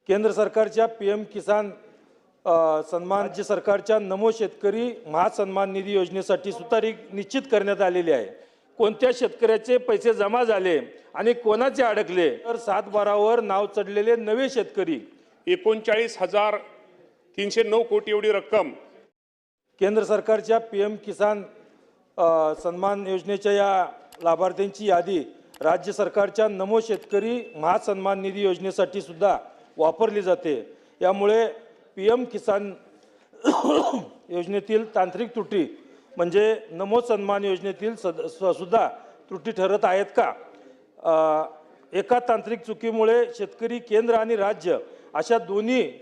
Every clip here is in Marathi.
केंद्र सरकारच्या पीएम किसान सन्मान, राज्य सरकारच्या नमो शेतकरी महासन्मान निधी योजनेसाठी सुतारीख निश्चित करण्यात आलेली आहे। कोणत्या शेतकऱ्याचे पैसे जमा झाले आणि कोणाचे अडकले तर 7/12 वर नाव चढलेले नवे शेतकरी 39,309 कोटी एवढी रक्कम केंद्र सरकारच्या पीएम किसान सन्मान योजनेच्या या लाभार्थ्यांची यादी राज्य सरकारच्या नमो शेतकरी महासन्मान निधी योजनेसाठी सुद्धा वापरली जाते। यामुळे पीएम किसान योजनेतील तांत्रिक त्रुटी म्हणजे नमो सन्मान योजनेतील सुद्धा त्रुटी ठरत आहेत का? एका तांत्रिक चुकीमुळे शेतकरी केंद्र आणि राज्य अशा दोन्ही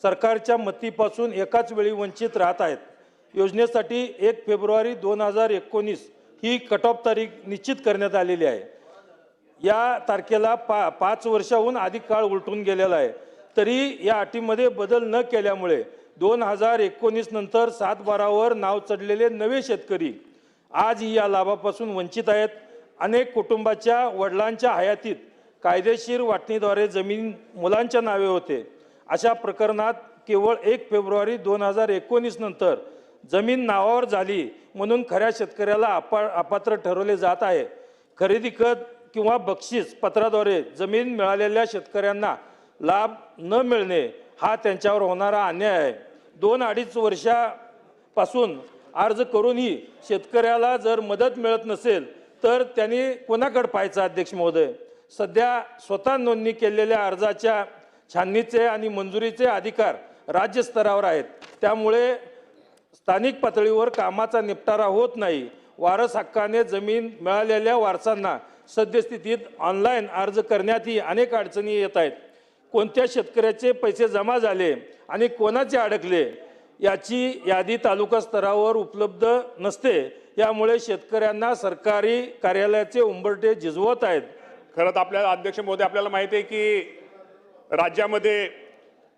सरकारच्या मतीपासून एकाच वेळी वंचित राहत आहेत। योजनेसाठी 1 फेब्रुवारी 2019 ही कट ऑफ तारीख निश्चित करण्यात आलेली आहे। या तारखेला 5 वर्षाहून अधिक काळ उलटून गेलेला आहे, तरी या अटीमध्ये बदल न केल्यामुळे 2019 नंतर 7/12 वर नाव चढलेले नवे शेतकरी आज या लाभापासून वंचित आहेत। अनेक कुटुंबाच्या वडिलांच्या हयातीत कायदेशीर वाटणीद्वारे जमीन मुलांच्या नावे होते। अशा प्रकरणात केवळ 1 फेब्रुवारी 2019 नंतर जमीन नावावर झाली म्हणून खऱ्या शेतकऱ्याला अपात्र ठरवले जात आहे। खरेदी खत किंवा बक्षीस पत्राद्वारे जमीन मिळालेल्या शेतकऱ्यांना लाभ न मिळणे हा त्यांच्यावर होणारा अन्याय आहे। 2-2.5 वर्षापासून अर्ज करूनही शेतकऱ्याला जर मदत मिळत नसेल तर त्यांनी कोणाकडे पाहायचं? अध्यक्ष महोदय, सध्या स्वतः नोंदणी केलेल्या अर्जाच्या छाननीचे आणि मंजुरीचे अधिकार राज्य स्तरावर आहेत। त्यामुळे स्थानिक पातळीवर कामाचा निपटारा होत नाही। वारस हक्काने जमीन मिळालेल्या वारसांना सद्यस्थितीत ऑनलाईन अर्ज करण्यातही अनेक अडचणी येत आहेत। कोणत्या शेतकऱ्याचे पैसे जमा झाले आणि कोणाचे अडकले याची यादी तालुका स्तरावर उपलब्ध नसते। यामुळे शेतकऱ्यांना सरकारी कार्यालयाचे उंबरठे झिजवत आहेत। खरं तर आपल्याला अध्यक्ष महोदय आपल्याला माहिती आहे की राज्यामध्ये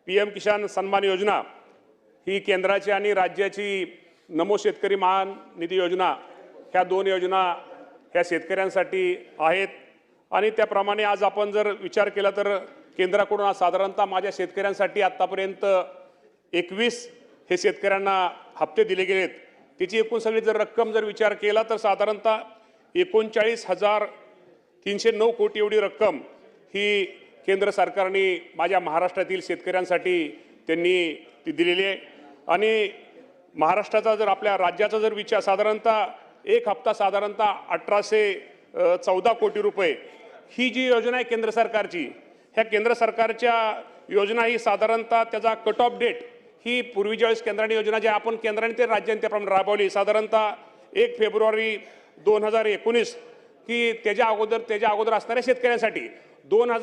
पीएम किसान सन्मान योजना ही केंद्राची आणि राज्याची नमो शेतकरी मान निधी योजना ह्या दोन योजना ह्या शेतकऱ्यांसाठी आहेत। आणि त्याप्रमाणे आज आपण जर विचार केला तर केंद्राकडून साधारणतः माझ्या शेतकऱ्यांसाठी आतापर्यंत 21 हे शेतकऱ्यांना हप्ते दिले गेलेत। त्याची एकूण सगळी जर रक्कम जर विचार केला तर साधारणतः 39,309 कोटी एवढी रक्कम ही केंद्र सरकारने माझ्या महाराष्ट्रातील शेतकऱ्यांसाठी त्यांनी ती दिलेली आहे। आणि महाराष्ट्राचा जर आपल्या राज्याचा जर विचार साधारणतः एक हप्ता साधारणतः 1814 कोटी रुपये ही जी योजना आहे केंद्र सरकारची, ह्या केंद्र सरकारच्या योजना ही साधारणतः त्याचा कट ऑफ डेट ही पूर्वीच्या वेळेस केंद्राने योजना ज्या आपण केंद्राने ते राज्याने त्याप्रमाणे राबवली साधारणतः 1 फेब्रुवारी 2019 की त्याच्या अगोदर असणाऱ्या शेतकऱ्यांसाठी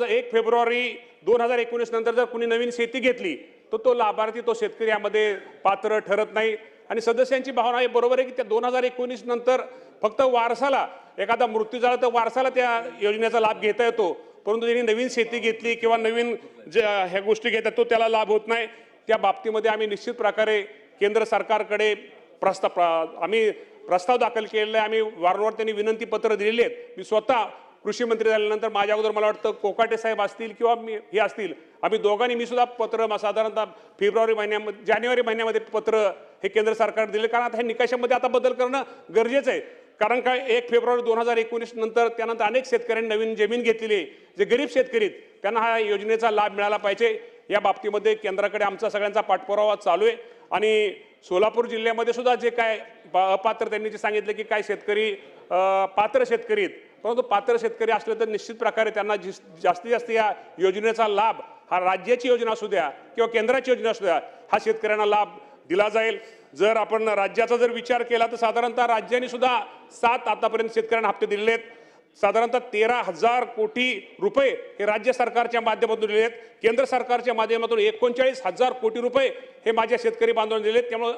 1 फेब्रुवारी 2019 नंतर जर कुणी नवीन शेती घेतली तर तो लाभार्थी तो शेतकरी यामध्ये पात्र ठरत नाही। आणि सदस्यांची भावना हे बरोबर आहे की त्या 2019 नंतर फक्त वारसाला एखादा मृत्यू झाला तर वारसाला त्या योजनेचा लाभ घेता येतो, परंतु ज्यांनी नवीन शेती घेतली किंवा नवीन ह्या गोष्टी घेतात तो त्याला लाभ होत नाही। त्या बाबतीमध्ये आम्ही निश्चित प्रकारे केंद्र सरकारकडे प्रस्ताव दाखल केलेला आहे। आम्ही वारंवार त्यांनी विनंती पत्र दिलेली आहेत। मी स्वतः कृषी मंत्री झाल्यानंतर माझ्या अगोदर मला वाटतं कोकाटे साहेब असतील किंवा हे असतील, आम्ही दोघांनी मी सुद्धा पत्र साधारणतः जानेवारी महिन्यामध्ये पत्र हे केंद्र सरकार दिले। कारण आता हे निकषामध्ये आता बदल करणं गरजेचं आहे। कारण काय 1 फेब्रुवारी 2019 नंतर त्यानंतर अनेक शेतकऱ्यांनी नवीन जमीन घेतलेली आहे, जे गरीब शेतकरी त्यांना हा योजनेचा लाभ मिळाला पाहिजे। या बाबतीमध्ये केंद्राकडे आमचा सगळ्यांचा पाठपुरावा चालू आहे। आणि सोलापूर जिल्ह्यामध्ये सुद्धा जे काय अपात्र त्यांनी जे सांगितले की काय शेतकरी पात्र शेतकरी आहेत, परंतु पात्र शेतकरी असले तर निश्चित प्रकारे त्यांना जास्तीत जास्त या योजनेचा लाभ हा राज्याची योजना असू द्या किंवा केंद्राची योजना असू द्या हा शेतकऱ्यांना लाभ दिला जाईल। जर आपण राज्याचा जर विचार केला तर साधारणतः राज्याने सुद्धा 7 आतापर्यंत शेतकऱ्यांना हप्ते दिलेले आहेत। साधारणतः 13,000 कोटी रुपये हे राज्य सरकारच्या माध्यमातून दिले आहेत। केंद्र सरकारच्या माध्यमातून 39,000 कोटी रुपये हे माझ्या शेतकरी बांधवांना दिले आहेत। त्यामुळे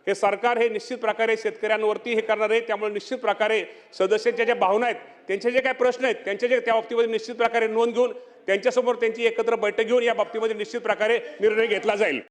हे सरकार हे निश्चित प्रकारे शेतकऱ्यांवरती हे करणार आहे। त्यामुळे निश्चित प्रकारे सदस्यांच्या ज्या भावना आहेत, त्यांचे जे काही प्रश्न आहेत, त्यांचे जे त्या बाबतीमध्ये निश्चित प्रकारे नोंद घेऊन त्यांच्यासमोर त्यांची एकत्र बैठक घेऊन या बाबतीमध्ये निश्चित प्रकारे निर्णय घेतला जाईल।